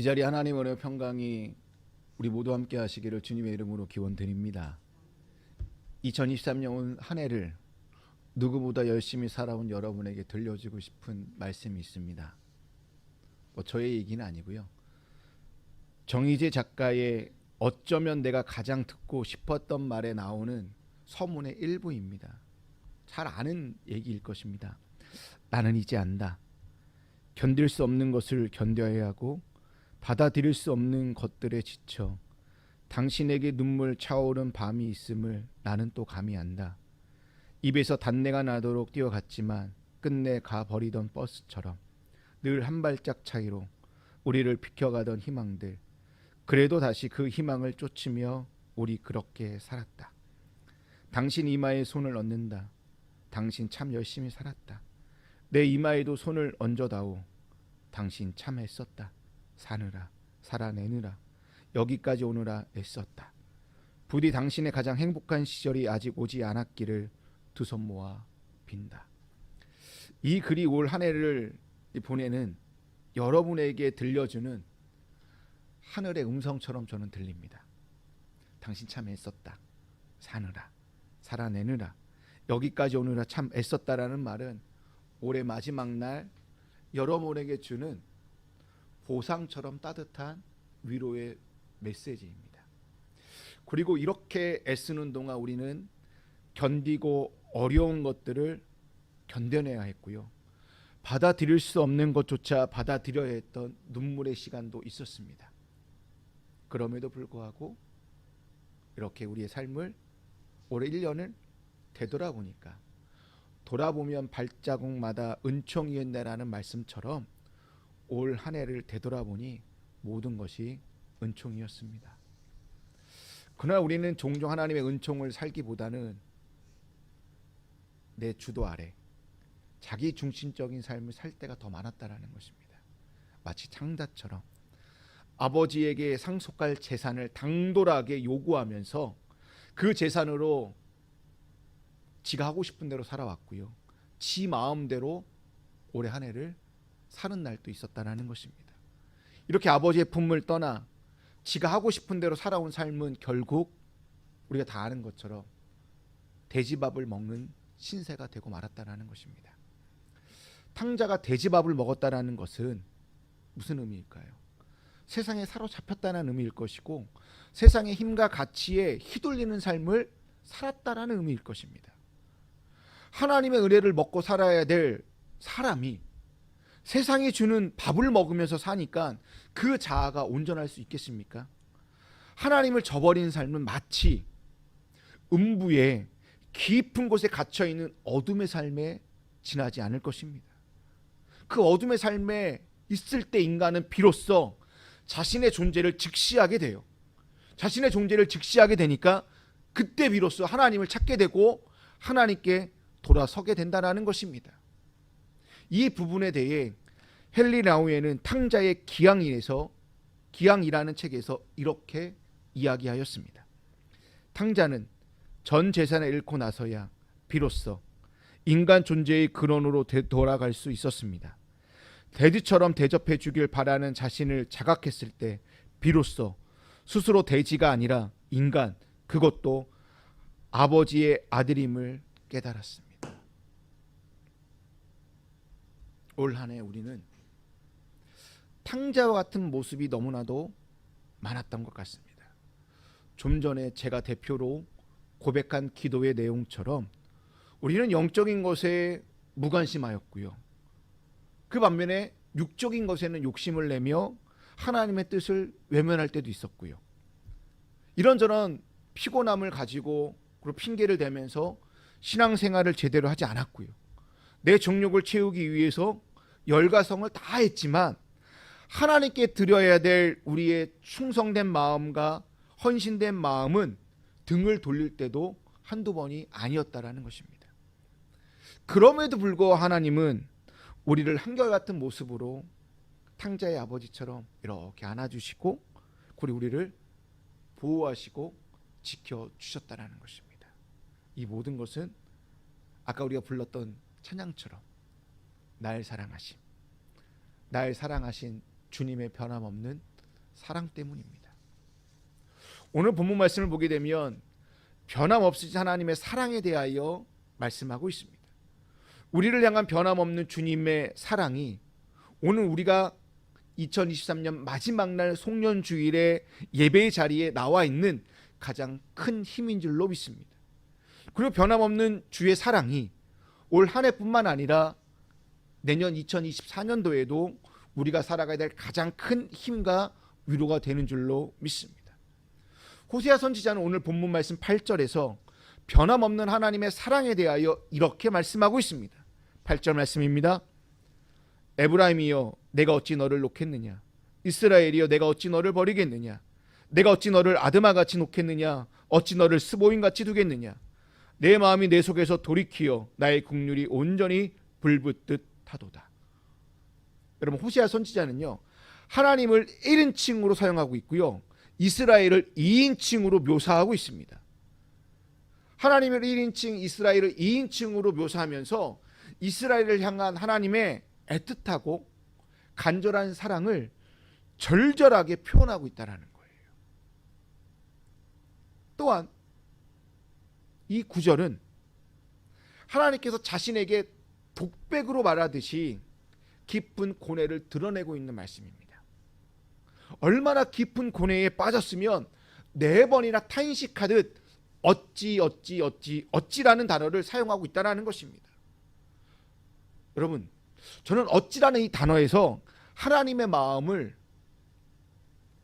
이 자리 하나님 은혜 평강이 우리 모두 함께 하시기를 주님의 이름으로 기원드립니다. 2023년 한 해를 누구보다 열심히 살아온 여러분에게 들려주고 싶은 말씀이 있습니다. 저의 얘기는 아니고요. 정희재 작가의 어쩌면 내가 가장 듣고 싶었던 말에 나오는 서문의 일부입니다. 잘 아는 얘기일 것입니다. 나는 이제 안다. 견딜 수 없는 것을 견뎌야 하고 받아들일 수 없는 것들에 지쳐 당신에게 눈물 차오른 밤이 있음을 나는 또 감히 안다. 입에서 단내가 나도록 뛰어갔지만 끝내 가버리던 버스처럼 늘 한 발짝 차이로 우리를 비켜가던 희망들, 그래도 다시 그 희망을 쫓으며 우리 그렇게 살았다. 당신 이마에 손을 얹는다. 당신 참 열심히 살았다. 내 이마에도 손을 얹어다오. 당신 참 애썼다. 사느라, 살아내느라, 여기까지 오느라 애썼다. 부디 당신의 가장 행복한 시절이 아직 오지 않았기를 두 손 모아 빈다. 이 글이 올 한 해를 보내는 여러분에게 들려주는 하늘의 음성처럼 저는 들립니다. 당신 참 애썼다. 사느라, 살아내느라, 여기까지 오느라 참 애썼다라는 말은 올해 마지막 날 여러분에게 주는 보상처럼 따뜻한 위로의 메시지입니다. 그리고 이렇게 애쓰는 동안 우리는 견디고 어려운 것들을 견뎌내야 했고요. 받아들일 수 없는 것조차 받아들여야 했던 눈물의 시간도 있었습니다. 그럼에도 불구하고 이렇게 우리의 삶을 올해 1년을 되돌아보니까 돌아보면 발자국마다 은총이었네라는 말씀처럼 올 한 해를 되돌아보니 모든 것이 은총이었습니다. 그러나 우리는 종종 하나님의 은총을 살기보다는 내 주도 아래 자기 중심적인 삶을 살 때가 더 많았다라는 것입니다. 마치 창자처럼 아버지에게 상속할 재산을 당돌하게 요구하면서 그 재산으로 지가 하고 싶은 대로 살아왔고요. 지 마음대로 올해 한 해를 사는 날도 있었다라는 것입니다. 이렇게 아버지의 품을 떠나 지가 하고 싶은 대로 살아온 삶은 결국 우리가 다 아는 것처럼 돼지밥을 먹는 신세가 되고 말았다라는 것입니다. 탕자가 돼지밥을 먹었다라는 것은 무슨 의미일까요? 세상에 사로잡혔다는 의미일 것이고 세상의 힘과 가치에 휘둘리는 삶을 살았다라는 의미일 것입니다. 하나님의 은혜를 먹고 살아야 될 사람이 세상이 주는 밥을 먹으면서 사니까 그 자아가 온전할 수 있겠습니까? 하나님을 저버린 삶은 마치 음부의 깊은 곳에 갇혀있는 어둠의 삶에 지나지 않을 것입니다. 그 어둠의 삶에 있을 때 인간은 비로소 자신의 존재를 직시하게 돼요. 자신의 존재를 직시하게 되니까 그때 비로소 하나님을 찾게 되고 하나님께 돌아서게 된다는 것입니다. 이 부분에 대해 헨리 라우에는 탕자의 기양이라는 책에서 이렇게 이야기하였습니다. 탕자는 전 재산을 잃고 나서야 비로소 인간 존재의 근원으로 돌아갈 수 있었습니다. 돼지처럼 대접해 주길 바라는 자신을 자각했을 때 비로소 스스로 돼지가 아니라 인간, 그것도 아버지의 아들임을 깨달았습니다. 올 한 해 우리는 탕자와 같은 모습이 너무나도 많았던 것 같습니다. 좀 전에 제가 대표로 고백한 기도의 내용처럼 우리는 영적인 것에 무관심하였고요. 그 반면에 육적인 것에는 욕심을 내며 하나님의 뜻을 외면할 때도 있었고요. 이런저런 피곤함을 가지고 그리고 핑계를 대면서 신앙생활을 제대로 하지 않았고요. 내 정욕을 채우기 위해서 열과성을 다했지만 하나님께 드려야 될 우리의 충성된 마음과 헌신된 마음은 등을 돌릴 때도 한두 번이 아니었다라는 것입니다. 그럼에도 불구하고 하나님은 우리를 한결같은 모습으로 탕자의 아버지처럼 이렇게 안아주시고 그리고 우리를 보호하시고 지켜주셨다라는 것입니다. 이 모든 것은 아까 우리가 불렀던 찬양처럼 날 사랑하신 주님의 변함없는 사랑 때문입니다. 오늘 본문 말씀을 보게 되면 변함없으신 하나님의 사랑에 대하여 말씀하고 있습니다. 우리를 향한 변함없는 주님의 사랑이 오늘 우리가 2023년 마지막 날 송년주일의 예배의 자리에 나와 있는 가장 큰 힘인 줄로 믿습니다. 그리고 변함없는 주의 사랑이 올 한 해뿐만 아니라 내년 2024년도에도 우리가 살아가야 될 가장 큰 힘과 위로가 되는 줄로 믿습니다. 호세아 선지자는 오늘 본문 말씀 8절에서 변함없는 하나님의 사랑에 대하여 이렇게 말씀하고 있습니다. 8절 말씀입니다. 에브라임이여 내가 어찌 너를 놓겠느냐, 이스라엘이여 내가 어찌 너를 버리겠느냐, 내가 어찌 너를 아드마같이 놓겠느냐, 어찌 너를 스보임같이 두겠느냐, 내 마음이 내 속에서 돌이키어 나의 국률이 온전히 불붙듯 하도다. 여러분, 호세아 선지자는요 하나님을 1인칭으로 사용하고 있고요, 이스라엘을 2인칭으로 묘사하고 있습니다. 하나님을 1인칭, 이스라엘을 2인칭으로 묘사하면서 이스라엘을 향한 하나님의 애틋하고 간절한 사랑을 절절하게 표현하고 있다는 거예요. 또한 이 구절은 하나님께서 자신에게 독백으로 말하듯이 깊은 고뇌를 드러내고 있는 말씀입니다. 얼마나 깊은 고뇌에 빠졌으면 4번이나 탄식하듯 어찌라는 단어를 사용하고 있다는 것입니다. 여러분, 저는 어찌라는 이 단어에서 하나님의 마음을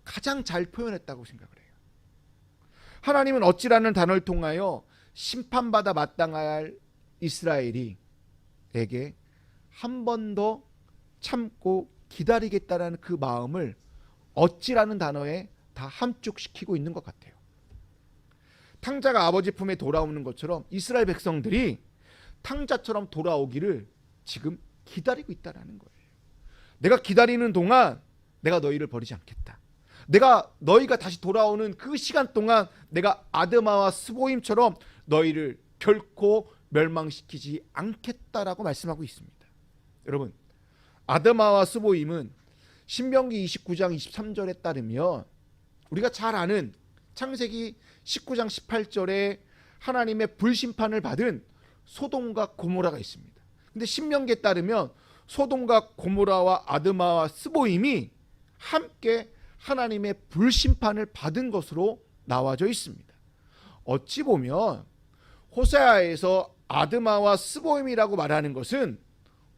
가장 잘 표현했다고 생각을 해요. 하나님은 어찌라는 단어를 통하여 심판받아 마땅할 이스라엘에게 한 번 더 참고 기다리겠다라는 그 마음을 어찌라는 단어에 다 함축시키고 있는 것 같아요. 탕자가 아버지 품에 돌아오는 것처럼 이스라엘 백성들이 탕자처럼 돌아오기를 지금 기다리고 있다는 거예요. 내가 기다리는 동안 내가 너희를 버리지 않겠다. 내가 너희가 다시 돌아오는 그 시간 동안 내가 아드마와 스보임처럼 너희를 결코 멸망시키지 않겠다라고 말씀하고 있습니다. 여러분, 아드마와 스보임은 신명기 29장 23절에 따르면 우리가 잘 아는 창세기 19장 18절에 하나님의 불심판을 받은 소돔과 고모라가 있습니다. 근데 신명기에 따르면 소돔과 고모라와 아드마와 스보임이 함께 하나님의 불심판을 받은 것으로 나와져 있습니다. 어찌 보면 호세아에서 아드마와 스보임이라고 말하는 것은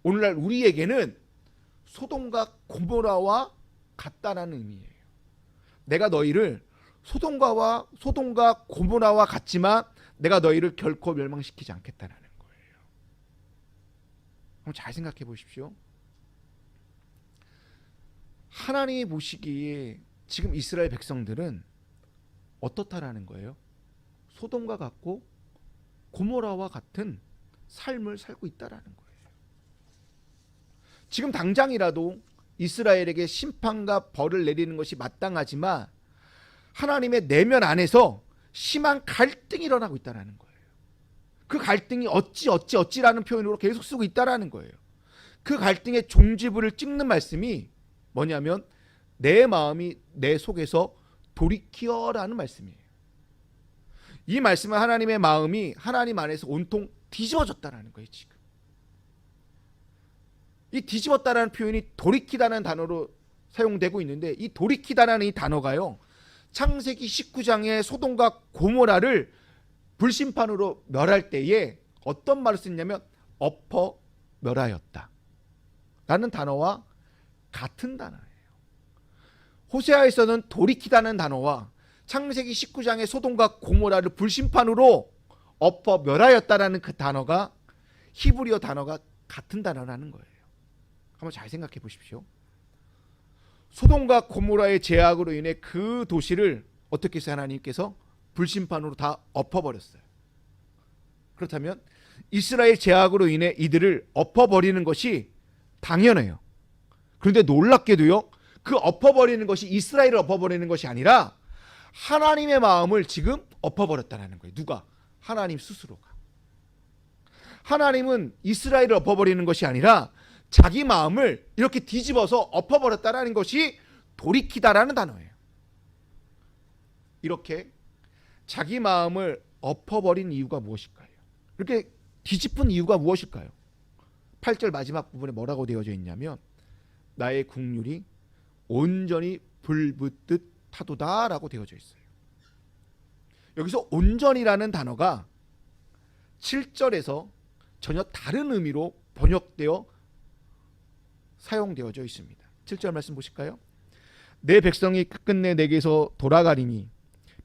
오늘날 우리에게는 소돔과 고모라와 같다라는 의미예요. 내가 너희를 소돔과 고모라와 같지만 내가 너희를 결코 멸망시키지 않겠다는 거예요. 한번 잘 생각해 보십시오. 하나님이 보시기에 지금 이스라엘 백성들은 어떻다라는 거예요? 소돔과 같고 고모라와 같은 삶을 살고 있다라는 거예요. 지금 당장이라도 이스라엘에게 심판과 벌을 내리는 것이 마땅하지만 하나님의 내면 안에서 심한 갈등이 일어나고 있다는 거예요. 그 갈등이 어찌라는 표현으로 계속 쓰고 있다는 거예요. 그 갈등의 종지부를 찍는 말씀이 뭐냐면 내 마음이 내 속에서 돌이키어라는 말씀이에요. 이 말씀은 하나님의 마음이 하나님 안에서 온통 뒤집어졌다는 거예요. 지금 이 뒤집었다라는 표현이 돌이키다는 단어로 사용되고 있는데, 이 돌이키다라는 이 단어가요 창세기 19장의 소돔과 고모라를 불심판으로 멸할 때에 어떤 말을 쓰냐면 엎어 멸하였다 라는 단어와 같은 단어예요. 호세아에서는 돌이키다는 단어와 창세기 19장의 소돔과 고모라를 불심판으로 엎어 멸하였다라는 그 단어가 히브리어 단어가 같은 단어라는 거예요. 한번 잘 생각해 보십시오. 소돔과 고모라의 죄악으로 인해 그 도시를 어떻게 해서 하나님께서 불심판으로 다 엎어버렸어요. 그렇다면 이스라엘 죄악으로 인해 이들을 엎어버리는 것이 당연해요. 그런데 놀랍게도요, 그 엎어버리는 것이 이스라엘을 엎어버리는 것이 아니라 하나님의 마음을 지금 엎어버렸다는 거예요. 누가? 하나님 스스로가. 하나님은 이스라엘을 엎어버리는 것이 아니라 자기 마음을 이렇게 뒤집어서 엎어버렸다는 것이 돌이키다라는 단어예요. 이렇게 자기 마음을 엎어버린 이유가 무엇일까요? 이렇게 뒤집은 이유가 무엇일까요? 8절 마지막 부분에 뭐라고 되어져 있냐면 나의 국률이 온전히 불붙듯 타도다라고 되어져 있어요. 여기서 온전이라는 단어가 7절에서 전혀 다른 의미로 번역되어 사용되어져 있습니다. 7절 말씀 보실까요? 내 백성이 끝끝내 내게서 돌아가리니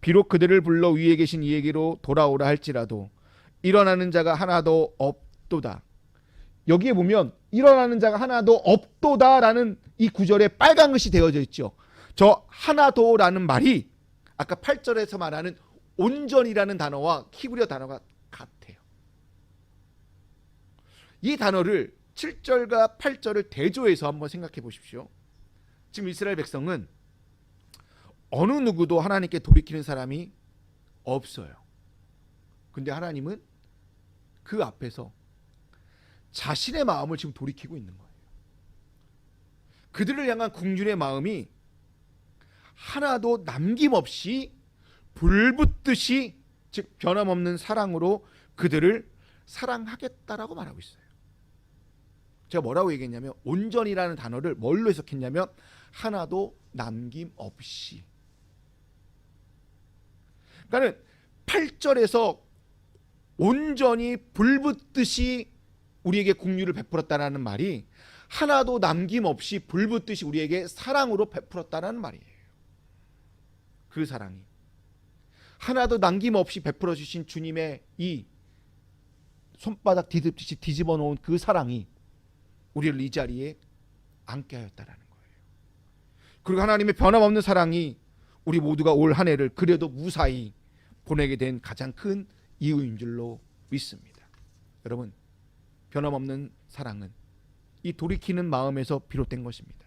비록 그들을 불러 위에 계신 이에게로 돌아오라 할지라도 일어나는 자가 하나도 없도다. 여기에 보면 일어나는 자가 하나도 없도다라는 이 구절에 빨간 글씨 되어져 있죠. 저 하나도라는 말이 아까 8절에서 말하는 온전이라는 단어와 히브리어 단어가 같아요. 이 단어를 7절과 8절을 대조해서 한번 생각해 보십시오. 지금 이스라엘 백성은 어느 누구도 하나님께 돌이키는 사람이 없어요. 근데 하나님은 그 앞에서 자신의 마음을 지금 돌이키고 있는 거예요. 그들을 향한 긍휼의 마음이 하나도 남김없이 불붙듯이, 즉 변함없는 사랑으로 그들을 사랑하겠다라고 말하고 있어요. 제가 뭐라고 얘기했냐면 온전이라는 단어를 뭘로 해석했냐면 하나도 남김없이. 그러니까 8절에서 온전히 불붙듯이 우리에게 긍휼을 베풀었다는 말이 하나도 남김없이 불붙듯이 우리에게 사랑으로 베풀었다는 말이에요. 그 사랑이 하나도 남김없이 베풀어 주신 주님의 이 손바닥 뒤집듯이 뒤집어 놓은 그 사랑이 우리를 이 자리에 앉게 하였다라는 거예요. 그리고 하나님의 변함없는 사랑이 우리 모두가 올 한 해를 그래도 무사히 보내게 된 가장 큰 이유인 줄로 믿습니다. 여러분, 변함없는 사랑은 이 돌이키는 마음에서 비롯된 것입니다.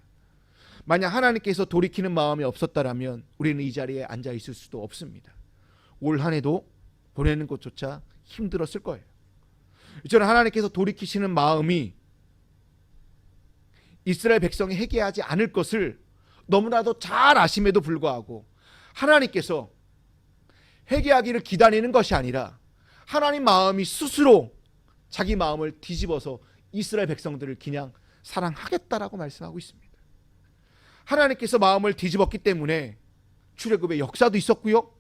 만약 하나님께서 돌이키는 마음이 없었다라면 우리는 이 자리에 앉아 있을 수도 없습니다. 올 한 해도 보내는 것조차 힘들었을 거예요. 저는 하나님께서 돌이키시는 마음이 이스라엘 백성이 회개하지 않을 것을 너무나도 잘 아심에도 불구하고 하나님께서 회개하기를 기다리는 것이 아니라 하나님 마음이 스스로 자기 마음을 뒤집어서 이스라엘 백성들을 그냥 사랑하겠다라고 말씀하고 있습니다. 하나님께서 마음을 뒤집었기 때문에 출애굽의 역사도 있었고요.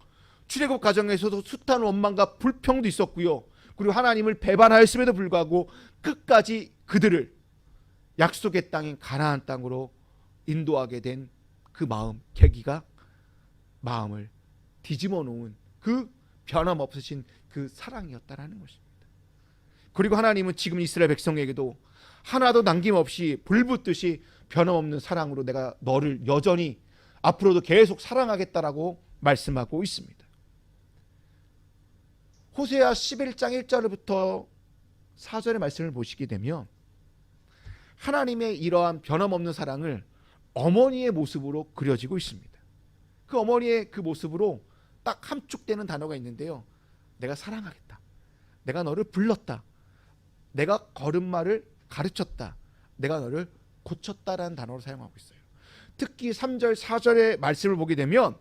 출애굽 과정에서도 숱한 원망과 불평도 있었고요. 그리고 하나님을 배반하였음에도 불구하고 끝까지 그들을 약속의 땅인 가나안 땅으로 인도하게 된 그 마음, 계기가 마음을 뒤집어 놓은 그 변함없으신 그 사랑이었다라는 것입니다. 그리고 하나님은 지금 이스라엘 백성에게도 하나도 남김없이 불붙듯이 변함없는 사랑으로 내가 너를 여전히 앞으로도 계속 사랑하겠다라고 말씀하고 있습니다. 호세아 11장 1절부터 4절의 말씀을 보시게 되면 하나님의 이러한 변함없는 사랑을 어머니의 모습으로 그려지고 있습니다. 그 어머니의 그 모습으로 딱 함축되는 단어가 있는데요. 내가 사랑하겠다. 내가 너를 불렀다. 내가 걸음마를 가르쳤다. 내가 너를 고쳤다라는 단어를 사용하고 있어요. 특히 3절, 4절의 말씀을 보게 되면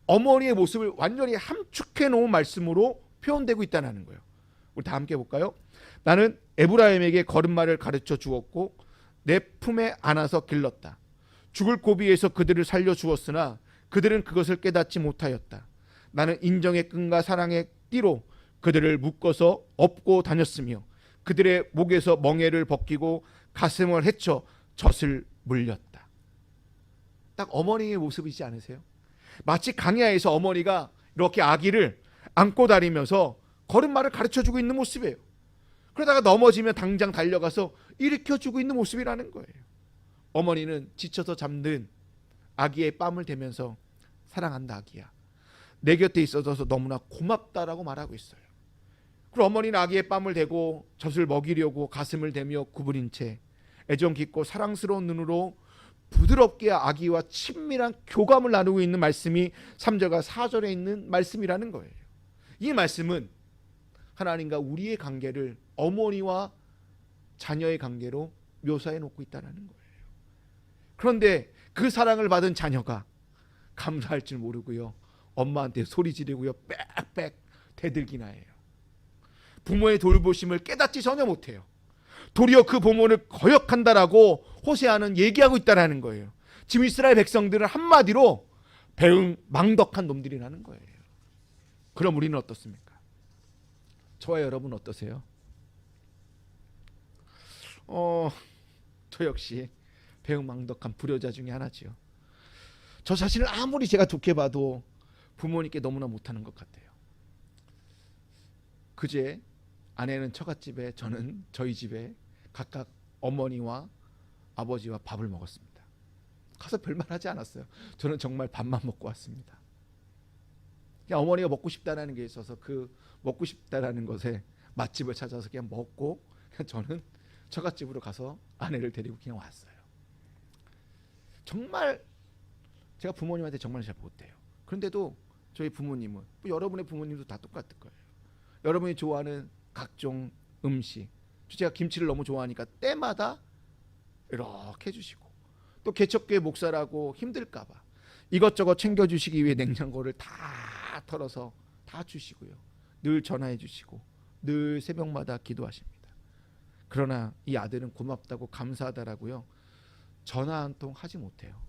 어머니의 모습을 완전히 함축해 놓은 말씀으로 표현되고 있다는 거예요. 우리 다 함께 볼까요? 나는 에브라임에게 걸음마를 가르쳐 주었고 내 품에 안아서 길렀다. 죽을 고비에서 그들을 살려 주었으나 그들은 그것을 깨닫지 못하였다. 나는 인정의 끈과 사랑의 띠로 그들을 묶어서 업고 다녔으며 그들의 목에서 멍에를 벗기고 가슴을 헤쳐 젖을 물렸다. 딱 어머니의 모습이지 않으세요? 마치 강야에서 어머니가 이렇게 아기를 안고 다니면서 걸음마를 가르쳐주고 있는 모습이에요. 그러다가 넘어지면 당장 달려가서 일으켜주고 있는 모습이라는 거예요. 어머니는 지쳐서 잠든 아기의 뺨을 대면서 사랑한다 아기야. 내 곁에 있어줘서 너무나 고맙다라고 말하고 있어요. 그리고 어머니는 아기의 뺨을 대고 젖을 먹이려고 가슴을 대며 구부린 채 애정 깊고 사랑스러운 눈으로 부드럽게 아기와 친밀한 교감을 나누고 있는 말씀이 3절과 4절에 있는 말씀이라는 거예요. 이 말씀은 하나님과 우리의 관계를 어머니와 자녀의 관계로 묘사해 놓고 있다는 거예요. 그런데 그 사랑을 받은 자녀가 감사할 줄 모르고요. 엄마한테 소리 지르고요. 빽빽 대들기나 해요. 부모의 돌보심을 깨닫지 전혀 못해요. 도리어 그 부모를 거역한다라고 호세아는 얘기하고 있다라는 거예요. 지금 이스라엘 백성들은 한마디로 배은망덕한 놈들이라는 거예요. 그럼 우리는 어떻습니까? 저와 여러분 어떠세요? 저 역시 배은망덕한 불효자 중에 하나지요. 저 자신을 아무리 제가 좋게 봐도 부모님께 너무나 못하는 것 같아요. 그제 아내는 처갓집에, 저는 저희 집에 각각 어머니와 아버지와 밥을 먹었습니다. 가서 별말 하지 않았어요. 저는 정말 밥만 먹고 왔습니다. 그냥 어머니가 먹고 싶다라는 게 있어서 그 먹고 싶다라는 것에 맛집을 찾아서 그냥 먹고, 그냥 저는 처갓집으로 가서 아내를 데리고 그냥 왔어요. 정말 제가 부모님한테 정말 잘 못해요. 그런데도 저희 부모님은, 여러분의 부모님도 다 똑같을 거예요. 여러분이 좋아하는 각종 음식, 제가 김치를 너무 좋아하니까 때마다 이렇게 해주시고, 또 개척교회 목사라고 힘들까봐 이것저것 챙겨주시기 위해 냉장고를 다 털어서 다 주시고요. 늘 전화해 주시고 늘 새벽마다 기도하십니다. 그러나 이 아들은 고맙다고 감사하다라고요, 전화 한 통 하지 못해요.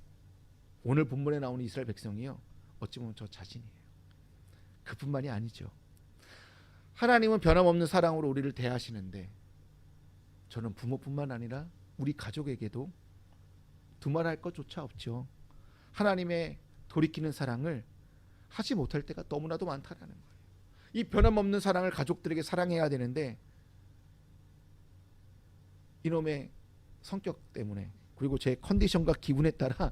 오늘 본문에 나오는 이스라엘 백성이요, 어찌 보면 저 자신이에요. 그뿐만이 아니죠. 하나님은 변함없는 사랑으로 우리를 대하시는데, 저는 부모뿐만 아니라 우리 가족에게도 두말할 것조차 없죠. 하나님의 돌이키는 사랑을 하지 못할 때가 너무나도 많다라는 거예요. 이 변함없는 사랑을 가족들에게 사랑해야 되는데, 이놈의 성격 때문에, 그리고 제 컨디션과 기분에 따라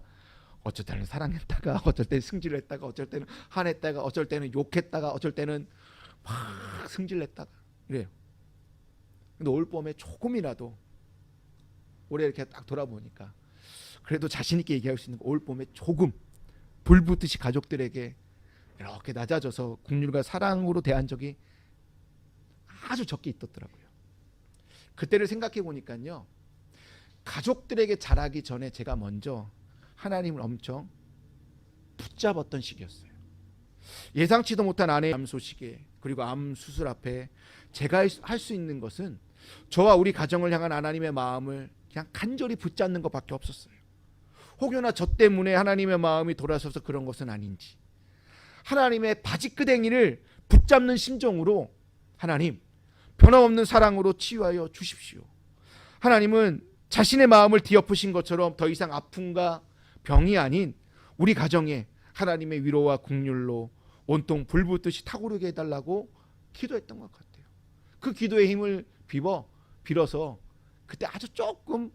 어쩔 때는 사랑했다가, 어쩔 때는 승질냈다가, 어쩔 때는 화냈다가, 어쩔 때는 욕했다가, 어쩔 때는 막 승질냈다가 이래요. 근데 올 봄에 조금이라도, 올해 이렇게 딱 돌아보니까 그래도 자신 있게 얘기할 수 있는 거, 올 봄에 조금 불붙듯이 가족들에게 이렇게 낮아져서 긍휼과 사랑으로 대한 적이 아주 적게 있었더라고요. 그때를 생각해 보니까요, 가족들에게 잘하기 전에 제가 먼저 하나님을 엄청 붙잡았던 시기였어요. 예상치도 못한 아내의 암 소식에, 그리고 암 수술 앞에 제가 할 수 있는 것은 저와 우리 가정을 향한 하나님의 마음을 그냥 간절히 붙잡는 것밖에 없었어요. 혹여나 저 때문에 하나님의 마음이 돌아서서 그런 것은 아닌지, 하나님의 바지끄댕이를 붙잡는 심정으로, 하나님 변함없는 사랑으로 치유하여 주십시오. 하나님은 자신의 마음을 뒤엎으신 것처럼 더 이상 아픔과 병이 아닌 우리 가정에 하나님의 위로와 긍휼로 온통 불붙듯이 타오르게 해달라고 기도했던 것 같아요. 그 기도의 힘을 빌어서 그때 아주 조금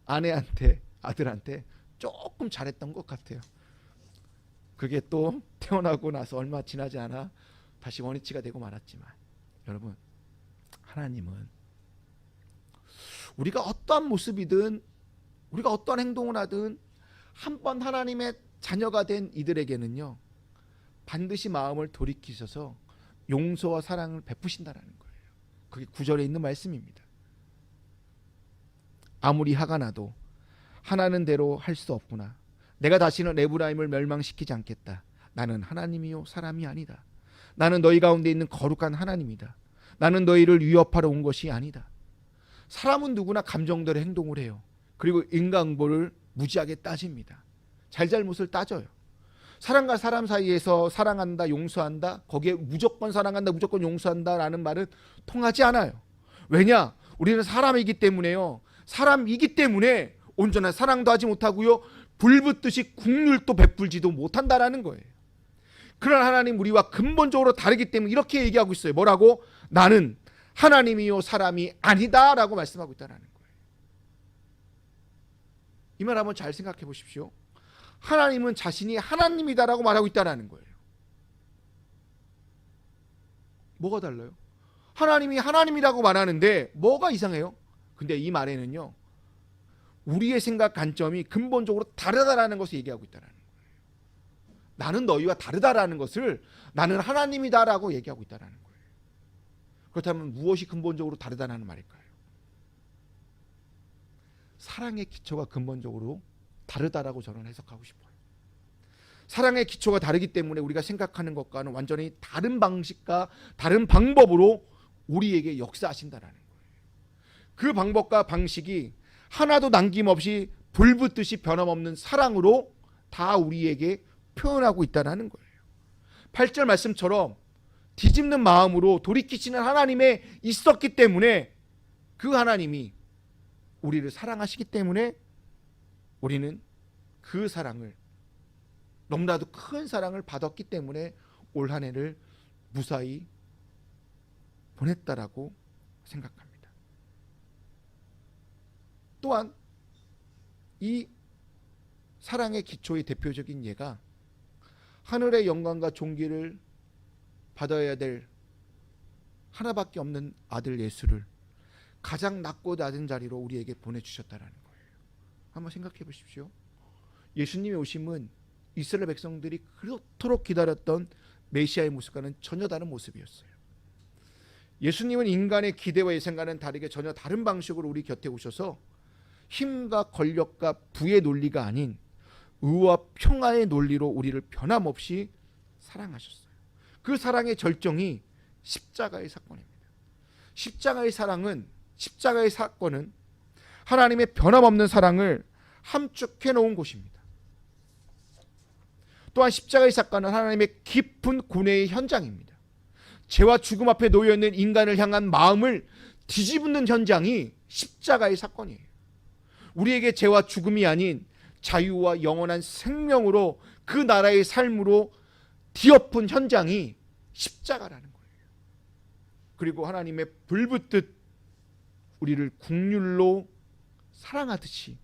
아내한테, 아들한테 조금 잘했던 것 같아요. 그게 또 태어나고 나서 얼마 지나지 않아 다시 원위치가 되고 말았지만, 여러분, 하나님은 우리가 어떠한 모습이든, 우리가 어떠한 행동을 하든, 한번 하나님의 자녀가 된 이들에게는요, 반드시 마음을 돌이키셔서 용서와 사랑을 베푸신다라는 거예요. 그게 9절에 있는 말씀입니다. 아무리 화가 나도 하나는 대로 할 수 없구나. 내가 다시는 에브라임을 멸망시키지 않겠다. 나는 하나님이요 사람이 아니다. 나는 너희 가운데 있는 거룩한 하나님이다. 나는 너희를 위협하러 온 것이 아니다. 사람은 누구나 감정대로 행동을 해요. 그리고 인간보를 무지하게 따집니다. 잘잘못을 따져요. 사람과 사람 사이에서 사랑한다, 용서한다, 거기에 무조건 사랑한다, 무조건 용서한다라는 말은 통하지 않아요. 왜냐? 우리는 사람이기 때문에요. 사람이기 때문에 온전한 사랑도 하지 못하고요, 불붙듯이 긍휼도 베풀지도 못한다라는 거예요. 그러나 하나님 우리와 근본적으로 다르기 때문에 이렇게 얘기하고 있어요. 뭐라고? 나는 하나님이요 사람이 아니다라고 말씀하고 있다는 거예요. 이 말 한번 잘 생각해 보십시오. 하나님은 자신이 하나님이다라고 말하고 있다는 거예요. 뭐가 달라요? 하나님이 하나님이라고 말하는데 뭐가 이상해요? 근데 이 말에는요, 우리의 생각 관점이 근본적으로 다르다라는 것을 얘기하고 있다는 거예요. 나는 너희와 다르다라는 것을 나는 하나님이다라고 얘기하고 있다는 거예요. 그렇다면 무엇이 근본적으로 다르다는 말일까요? 사랑의 기초가 근본적으로 다르다라고 저는 해석하고 싶어요. 사랑의 기초가 다르기 때문에 우리가 생각하는 것과는 완전히 다른 방식과 다른 방법으로 우리에게 역사하신다라는 거예요. 그 방법과 방식이 하나도 남김없이 불붙듯이 변함없는 사랑으로 다 우리에게 표현하고 있다는 거예요. 8절 말씀처럼 뒤집는 마음으로 돌이키시는 하나님에 있었기 때문에 그 하나님이 우리를 사랑하시기 때문에 우리는 그 사랑을, 너무나도 큰 사랑을 받았기 때문에 올 한 해를 무사히 보냈다라고 생각합니다. 또한 이 사랑의 기초의 대표적인 예가 하늘의 영광과 존귀를 받아야 될 하나밖에 없는 아들 예수를 가장 낮고 낮은 자리로 우리에게 보내주셨다라는 거예요. 한번 생각해 보십시오. 예수님의 오심은 이스라엘 백성들이 그렇도록 기다렸던 메시아의 모습과는 전혀 다른 모습이었어요. 예수님은 인간의 기대와 예상과는 다르게 전혀 다른 방식으로 우리 곁에 오셔서 힘과 권력과 부의 논리가 아닌 의와 평화의 논리로 우리를 변함없이 사랑하셨어요. 그 사랑의 절정이 십자가의 사건입니다. 십자가의 사건은 하나님의 변함없는 사랑을 함축해 놓은 곳입니다. 또한 십자가의 사건은 하나님의 깊은 고뇌의 현장입니다. 죄와 죽음 앞에 놓여있는 인간을 향한 마음을 뒤집는 현장이 십자가의 사건이에요. 우리에게 죄와 죽음이 아닌 자유와 영원한 생명으로 그 나라의 삶으로 뒤엎은 현장이 십자가라는 거예요. 그리고 하나님의 불붙듯 우리를 국률로 사랑하듯이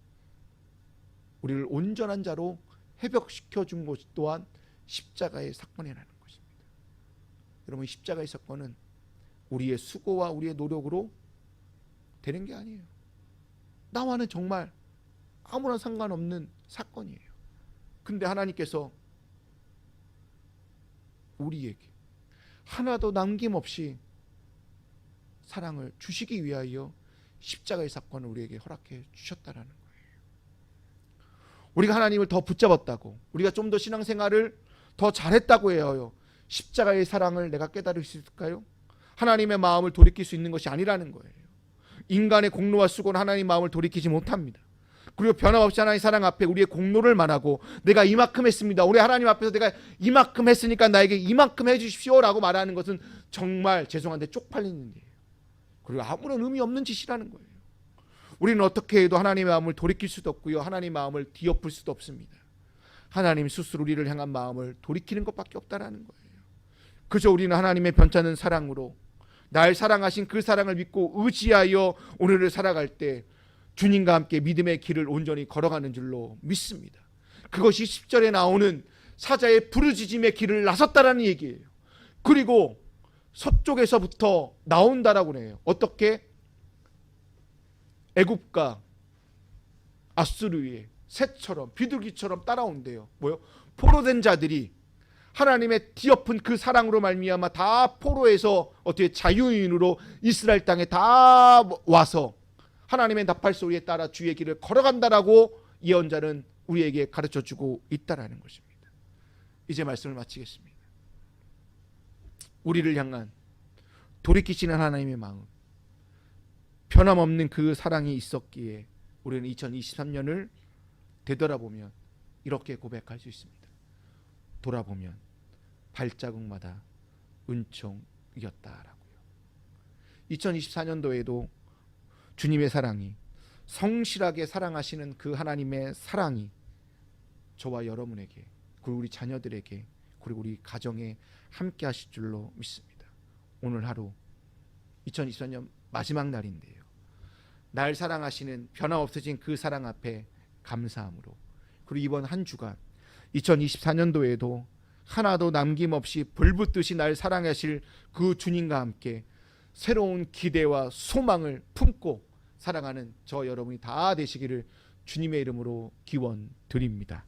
우리를 온전한 자로 회복시켜 준 것 또한 십자가의 사건이라는 것입니다. 여러분, 십자가의 사건은 우리의 수고와 우리의 노력으로 되는 게 아니에요. 나와는 정말 아무런 상관없는 사건이에요. 근데 하나님께서 우리에게 하나도 남김없이 사랑을 주시기 위하여 십자가의 사건을 우리에게 허락해 주셨다라는 거예요. 우리가 하나님을 더 붙잡았다고, 우리가 좀 더 신앙생활을 더 잘했다고 해요. 십자가의 사랑을 내가 깨달을 수 있을까요? 하나님의 마음을 돌이킬 수 있는 것이 아니라는 거예요. 인간의 공로와 수고는 하나님의 마음을 돌이키지 못합니다. 그리고 변함없이 하나님의 사랑 앞에 우리의 공로를 말하고 내가 이만큼 했습니다, 우리 하나님 앞에서 내가 이만큼 했으니까 나에게 이만큼 해주십시오 라고 말하는 것은 정말 죄송한데 쪽팔리는 일이에요. 그리고 아무런 의미 없는 짓이라는 거예요. 우리는 어떻게 해도 하나님의 마음을 돌이킬 수도 없고요, 하나님의 마음을 뒤엎을 수도 없습니다. 하나님 스스로 우리를 향한 마음을 돌이키는 것밖에 없다라는 거예요. 그저 우리는 하나님의 변찮은 사랑으로 날 사랑하신 그 사랑을 믿고 의지하여 오늘을 살아갈 때 주님과 함께 믿음의 길을 온전히 걸어가는 줄로 믿습니다. 그것이 10절에 나오는 사자의 부르짖음의 길을 나섰다라는 얘기예요. 그리고 서쪽에서부터 나온다라고 해요. 어떻게? 애굽과 아수르의 새처럼 비둘기처럼 따라온대요. 뭐요? 포로된 자들이 하나님의 뒤엎은 그 사랑으로 말미암아 다 포로에서 어떻게 자유인으로 이스라엘 땅에 다 와서 하나님의 나팔 소리에 따라 주의 길을 걸어간다라고 예언자는 우리에게 가르쳐주고 있다라는 것입니다. 이제 말씀을 마치겠습니다. 우리를 향한 돌이키시는 하나님의 마음, 변함없는 그 사랑이 있었기에 우리는 2023년을 되돌아보면 이렇게 고백할 수 있습니다. 돌아보면 발자국마다 은총이었다라고요. 2024년도에도 주님의 사랑이, 성실하게 사랑하시는 그 하나님의 사랑이 저와 여러분에게, 그리고 우리 자녀들에게, 그리고 우리 가정에 함께 하실 줄로 믿습니다. 오늘 하루 2024년 마지막 날인데요, 날 사랑하시는 변함없으신 그 사랑 앞에 감사함으로, 그리고 이번 한 주간 2024년도에도 하나도 남김없이 불붙듯이 날 사랑하실 그 주님과 함께 새로운 기대와 소망을 품고 살아가는 저 여러분이 다 되시기를 주님의 이름으로 기원 드립니다.